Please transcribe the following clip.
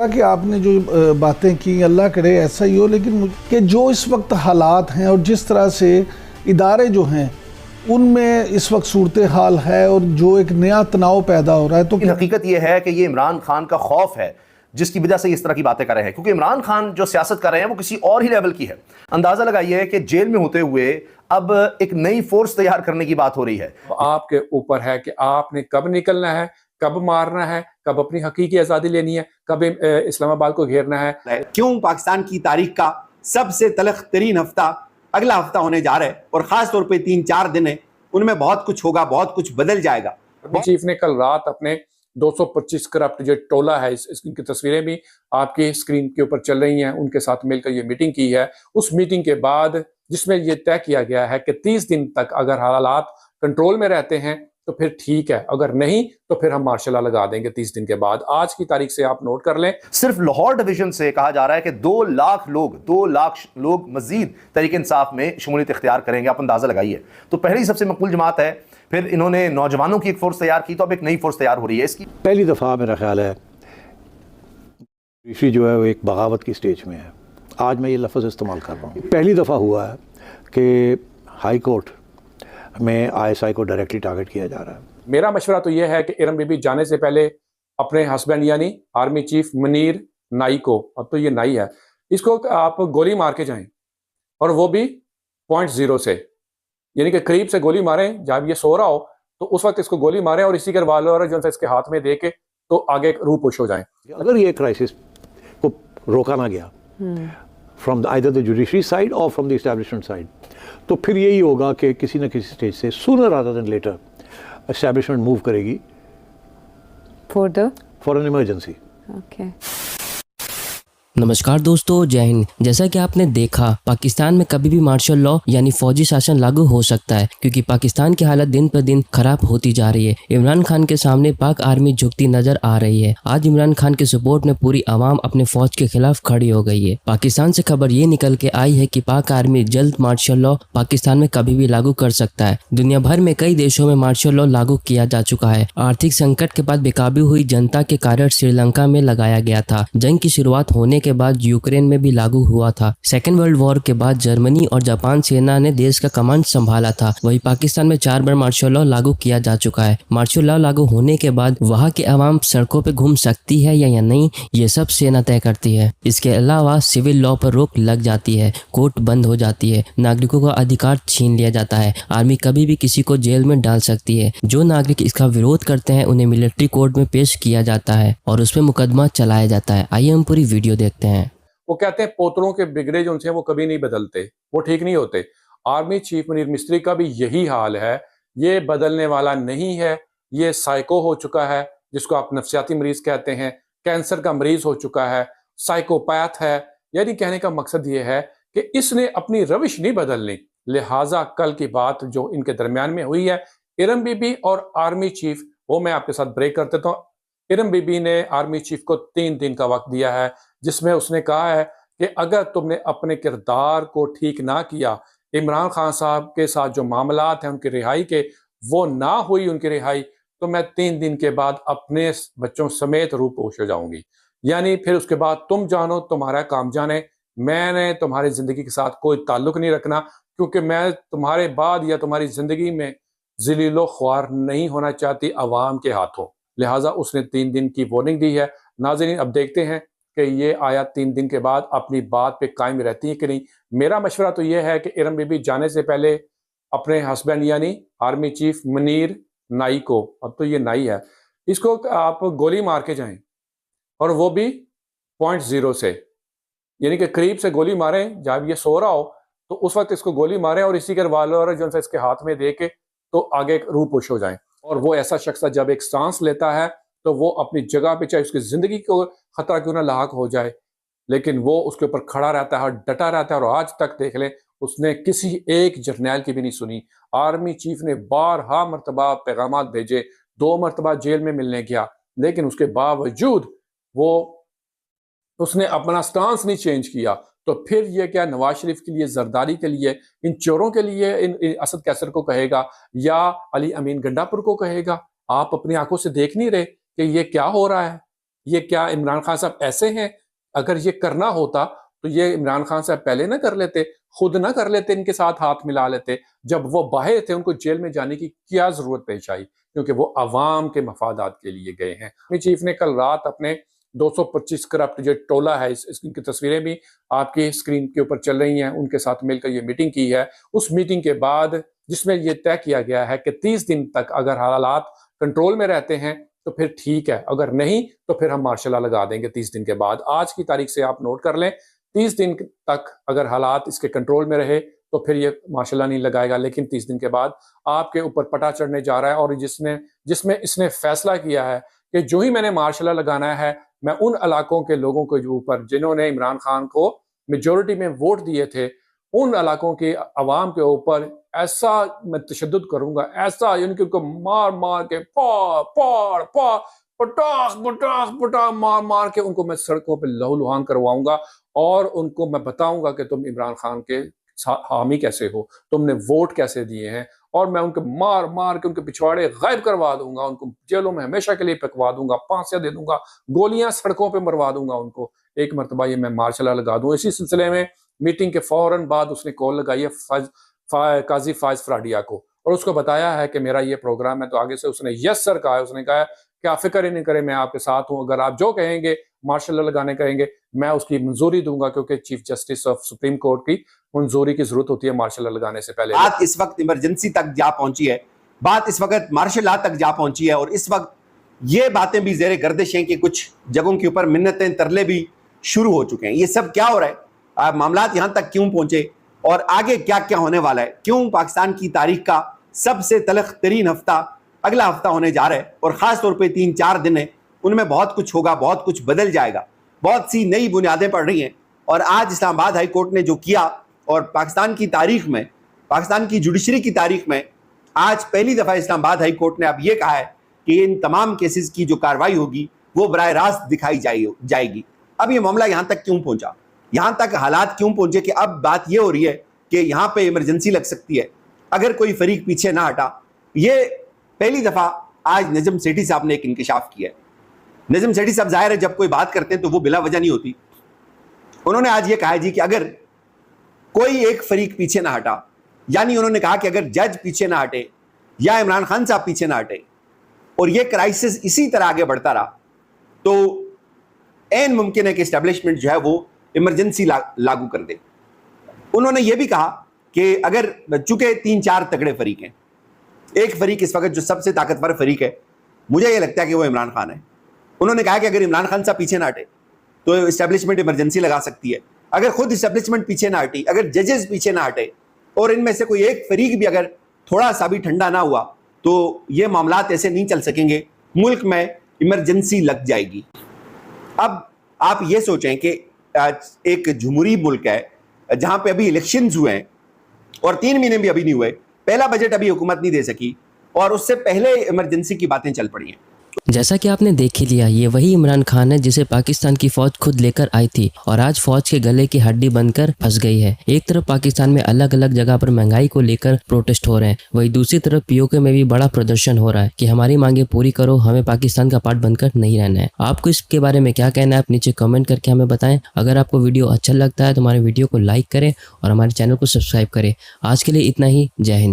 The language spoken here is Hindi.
कि आपने जो बातें की, अल्लाह करे ऐसा ही हो, लेकिन कि जो इस वक्त हालात हैं और जिस तरह से इदारे जो हैं उनमें इस वक्त सूरत हाल है और जो एक नया तनाव पैदा हो रहा है, तो हकीकत यह है कि ये इमरान खान का खौफ है जिसकी वजह से इस तरह की बातें कर रहे हैं, क्योंकि इमरान खान जो सियासत कर रहे हैं वो किसी और ही लेवल की है। अंदाजा लगाइए कि जेल में होते हुए अब एक नई फोर्स तैयार करने की बात हो रही है। आपके ऊपर है कि आपने कब निकलना है, कब मारना है, कब अपनी हकीकी आज़ादी लेनी है, कब इस्लामाबाद को घेरना है। क्यों पाकिस्तान की तारीख का सबसे तलख तरीन हफ्ता अगला हफ्ता होने जा रहा है, और खास तौर पे 3-4 दिन है, उनमें बहुत कुछ होगा, बहुत कुछ बदल जाएगा। चीफ ने कल रात अपने 225 करप्ट जो टोला है, इसकी तस्वीरें भी आपकी स्क्रीन के ऊपर चल रही हैं, उनके साथ मिलकर ये मीटिंग की है। उस मीटिंग के बाद जिसमें ये तय किया गया है कि 30 दिन तक अगर हालात कंट्रोल में रहते हैं तो फिर ठीक है, अगर नहीं तो फिर हम मार्शल लॉ लगा देंगे 30 दिन के बाद। आज की तारीख से आप नोट कर लें, सिर्फ लाहौर डिवीजन से कहा जा रहा है कि 2 लाख लोग मजीद तहरीक इंसाफ में शमूलियत इख्तियार करेंगे। आप अंदाजा लगाइए। तो पहली सबसे मकबूल जमात है, फिर इन्होंने नौजवानों की एक फोर्स तैयार की, तो अब एक नई फोर्स तैयार हो रही है। इसकी पहली दफ़ा मेरा ख्याल है ऋषि जो है वो एक बगावत की स्टेज में है। आज मैं ये लफ्ज़ इस्तेमाल कर रहा हूँ। पहली दफ़ा हुआ है कि हाई कोर्ट में ISI को डायरेक्टली टारगेट किया जा रहा है। मेरा मशवरा तो यह है कि इरम बीबी जाने से पहले अपने हस्बैंड यानी आर्मी चीफ मुनीर नाई को, अब तो ये नाई है, इसको आप गोली मार के जाएं, और वो भी .0 से, यानी कि करीब से गोली मारें। जब ये सो रहा हो तो उस वक्त इसको गोली मारें और इसी के रिवाल्वर जो है इसके हाथ में दे के तो आगे रूह पुश हो जाएं। अगर ये क्राइसिस को रोका ना गया from either the judiciary side और फ्रॉम द एस्टैब्लिशमेंट साइड, तो फिर यही होगा कि किसी न किसी स्टेज से sooner rather than later establishment move करेगी फॉर एन इमरजेंसी। नमस्कार दोस्तों, जय हिंद। जैसा कि आपने देखा, पाकिस्तान में कभी भी मार्शल लॉ यानी फौजी शासन लागू हो सकता है, क्योंकि पाकिस्तान की हालत दिन पर दिन खराब होती जा रही है। इमरान खान के सामने पाक आर्मी झुकती नजर आ रही है। आज इमरान खान के सपोर्ट में पूरी आवाम अपने फौज के खिलाफ खड़ी हो गई है। पाकिस्तान से खबर ये निकल के आई है कि पाक आर्मी जल्द मार्शल लॉ पाकिस्तान में कभी भी लागू कर सकता है। दुनिया भर में कई देशों में मार्शल लॉ लागू किया जा चुका है। आर्थिक संकट के बाद बेकाबू हुई जनता के कारण श्रीलंका में लगाया गया था। जंग की शुरुआत होने के बाद यूक्रेन में भी लागू हुआ था। सेकेंड वर्ल्ड वॉर के बाद जर्मनी और जापान सेना ने देश का कमांड संभाला था। वही पाकिस्तान में 4 बार मार्शल लॉ लागू किया जा चुका है। मार्शल लॉ लागू होने के बाद वहां की आवाम सड़कों पे घूम सकती है या नहीं, ये सब सेना तय करती है। इसके अलावा सिविल लॉ पर रोक लग जाती है, कोर्ट बंद हो जाती है, नागरिकों का अधिकार छीन लिया जाता है। आर्मी कभी भी किसी को जेल में डाल सकती है। जो नागरिक इसका विरोध करते हैं उन्हें मिलिट्री कोर्ट में पेश किया जाता है और उस पर मुकदमा चलाया जाता है। आइए हम पूरी वीडियो देखते हैं। वो कहते हैं पोतरों के बिगड़े जो उनसे वो कभी नहीं बदलते, वो ठीक नहीं होते। आर्मी चीफ मुनीर मिस्त्री का भी यही हाल है। ये बदलने वाला नहीं है, ये साइको हो चुका है, जिसको आप नफ्सियाती मरीज कहते हैं, कैंसर का मरीज हो चुका है, साइकोपैथ है। यानी कहने का मकसद ये है कि इसने अपनी रविश नहीं बदलनी। लिहाजा कल की बात जो इनके दरमियान में हुई है, इरम बीबी और आर्मी चीफ, वो मैं आपके साथ ब्रेक कर देता हूँ। इरम बीबी ने आर्मी चीफ को 3 दिन का वक्त दिया है, जिसमें उसने कहा है कि अगर तुमने अपने किरदार को ठीक ना किया, इमरान खान साहब के साथ जो मामलात हैं उनकी रिहाई के, वो ना हुई उनकी रिहाई, तो मैं 3 दिन के बाद अपने बच्चों समेत रूपोश हो जाऊंगी। यानी फिर उसके बाद तुम जानो, तुम्हारा काम जाने, मैंने तुम्हारी जिंदगी के साथ कोई ताल्लुक नहीं रखना, क्योंकि मैं तुम्हारे बाद या तुम्हारी जिंदगी में ज़लीलो ख्वार नहीं होना चाहती अवाम के हाथों। लिहाजा उसने 3 दिन की वार्निंग दी है। नाज़रीन, अब देखते हैं कि ये आयत 3 दिन के बाद अपनी बात पे कायम रहती है कि नहीं। मेरा मशवरा तो ये है कि इरम बीबी जाने से पहले अपने हस्बैंड यानी आर्मी चीफ मुनीर नाई को, अब तो ये नाई है, इसको आप गोली मार के जाएं, और वो भी .0 से, यानी कि करीब से गोली मारें। जब ये सो रहा हो तो उस वक्त इसको गोली मारें और इसी के रिवाल्वर जो है इसके हाथ में दे के तो आगे रूह पुश हो जाएं। और वो ऐसा शख्स जब एक सांस लेता है तो वो अपनी जगह पे, चाहे उसकी जिंदगी को खतरा क्यों ना लाक हो जाए, लेकिन वो उसके ऊपर खड़ा रहता है और डटा रहता है। और आज तक देख लें, उसने किसी एक जर्नैल की भी नहीं सुनी। आर्मी चीफ ने बारहा मरतबा पैगामात भेजे, 2 मरतबा जेल में मिलने गया, लेकिन उसके बावजूद वो उसने अपना स्टांस नहीं चेंज किया। तो फिर ये क्या नवाज शरीफ के लिए, जरदारी के लिए, इन चोरों के लिए इन असद कैसर को कहेगा या अली अमीन गंडापुर को कहेगा? आप अपनी आंखों से देख नहीं रहे कि ये क्या हो रहा है? ये क्या इमरान खान साहब ऐसे हैं? अगर ये करना होता तो ये इमरान खान साहब पहले ना कर लेते, खुद ना कर लेते, इनके साथ हाथ मिला लेते। जब वो बाहर थे उनको जेल में जाने की क्या जरूरत पेश आई? क्योंकि वो अवाम के मफादात के लिए गए हैं। आर्मी चीफ ने कल रात अपने 225 करप्ट जो टोला है, इनकी तस्वीरें भी आपकी स्क्रीन के ऊपर चल रही हैं, उनके साथ मिलकर ये मीटिंग की है। उस मीटिंग के बाद जिसमें ये तय किया गया है कि 30 दिन तक अगर हालात कंट्रोल में रहते हैं तो फिर ठीक है, अगर नहीं तो फिर हम मार्शल लॉ लगा देंगे 30 दिन के बाद। आज की तारीख से आप नोट कर लें, 30 दिन तक अगर हालात इसके कंट्रोल में रहे तो फिर ये मार्शल लॉ नहीं लगाएगा, लेकिन 30 दिन के बाद आपके ऊपर पटा चढ़ने जा रहा है। और जिसमें इसने फैसला किया है कि जो ही मैंने मार्शल लॉ लगाना है, मैं उन इलाकों के लोगों के ऊपर जिन्होंने इमरान खान को मेजोरिटी में वोट दिए थे, उन इलाकों के अवाम के ऊपर ऐसा मैं तशद्दुद करूंगा, ऐसा यानी कि उनको मार मार के पटाख मार मार के उनको मैं सड़कों पे लहूलुहान करवाऊंगा और उनको मैं बताऊंगा कि तुम इमरान खान के हामी कैसे हो, तुमने वोट कैसे दिए हैं। और मैं उनको मार मार के उनके पिछवाड़े गायब करवा दूंगा, उनको जेलों में हमेशा के लिए पकवा दूंगा, फांसियां दे दूंगा, गोलियां सड़कों पे मरवा दूंगा उनको। एक मरतबा ये मैं मार्शल लॉ लगा दूं। इसी सिलसिले में मीटिंग के फौरन बाद उसने कॉल लगाई है काजी फायज फराडिया को और उसको बताया है कि मेरा ये प्रोग्राम है। तो आगे से उसने यस सर कहा है। उसने कहा कि आप फिक्र ही नहीं करें, मैं आपके साथ हूं, अगर आप जो कहेंगे मार्शल लॉ लगाने कहेंगे मैं उसकी मंजूरी दूंगा, क्योंकि chief justice of supreme court की मंजूरी की जरूरत होती है मार्शल लॉ लगाने से पहले। बात इस वक्त इमरजेंसी तक जा पहुंची है, बात इस वक्त मार्शल लॉ तक जा पहुंची है और इस वक्त ये बातें भी जेरे गर्दिश हैं कि कुछ जगहों के ऊपर मिन्नतें तरले भी शुरू हो चुके हैं। ये सब क्या हो रहा है? मामलात यहां तक क्यों पहुंचे और आगे क्या क्या होने वाला है? क्यों पाकिस्तान की तारीख का सबसे तलख तरीन हफ्ता अगला हफ्ता होने जा रहा है और ख़ास तौर पे 3-4 दिन है, उनमें बहुत कुछ होगा, बहुत कुछ बदल जाएगा, बहुत सी नई बुनियादें पड़ रही हैं। और आज इस्लामाबाद हाई कोर्ट ने जो किया और पाकिस्तान की तारीख में, पाकिस्तान की जुडिशरी की तारीख में आज पहली दफ़ा इस्लामाबाद हाई कोर्ट ने अब ये कहा है कि इन तमाम केसेस की जो कार्रवाई होगी वो बराह रास्त दिखाई जाएगी। अब ये मामला यहाँ तक क्यों पहुँचा, यहाँ तक हालात क्यों पहुँचे कि अब बात ये हो रही है कि यहाँ पे इमरजेंसी लग सकती है अगर कोई फरीक पीछे ना हटा। ये पहली दफ़ा आज नजम सेठी साहब ने एक इंकशाफ किया है। नजम सेठी साहब जाहिर है जब कोई बात करते हैं तो वो बिला वजह नहीं होती। उन्होंने आज ये कहा जी कि अगर कोई एक फरीक पीछे ना हटा, यानी उन्होंने कहा कि अगर जज पीछे ना हटे या इमरान खान साहब पीछे ना हटे और ये क्राइसिस इसी तरह आगे बढ़ता रहा तो ऐन मुमकिन है कि इस्टेब्लिशमेंट जो है वो इमरजेंसी लागू कर दे। उन्होंने ये भी कहा कि अगर चूंकि 3-4 तगड़े फरीक हैं, एक फरीक इस वक्त जो सबसे ताकतवर फरीक है मुझे ये लगता है कि वो इमरान खान है। उन्होंने कहा कि अगर इमरान खान साहब पीछे ना हटे तो इस्टेब्लिशमेंट इमरजेंसी लगा सकती है। अगर खुद इस्टेब्लिशमेंट पीछे ना हटी, अगर जजेस पीछे ना हटे और इनमें से कोई एक फरीक भी अगर थोड़ा सा भी ठंडा ना हुआ तो ये मामलात ऐसे नहीं चल सकेंगे, मुल्क में इमरजेंसी लग जाएगी। अब आप ये सोचें कि एक जमहूरी मुल्क है जहां पे अभी इलेक्शंस हुए हैं और 3 महीने भी अभी नहीं हुए, पहला बजट अभी हुकूमत नहीं दे सकी और उससे पहले इमरजेंसी की बातें चल पड़ी हैं। जैसा कि आपने देख ही लिया, ये वही इमरान खान है जिसे पाकिस्तान की फौज खुद लेकर आई थी और आज फौज के गले की हड्डी बनकर फंस गई है। एक तरफ पाकिस्तान में अलग अलग जगह पर महंगाई को लेकर प्रोटेस्ट हो रहे हैं, वहीं दूसरी तरफ पीओके में भी बड़ा प्रदर्शन हो रहा है कि हमारी मांगे पूरी करो, हमें पाकिस्तान का पार्ट बनकर नहीं रहना है। आपको इसके बारे में क्या कहना है, आप नीचे कमेंट करके हमें बताएं। अगर आपको वीडियो अच्छा लगता है तो हमारे वीडियो को लाइक करें और हमारे चैनल को सब्सक्राइब करें। आज के लिए इतना ही। जय हिंद।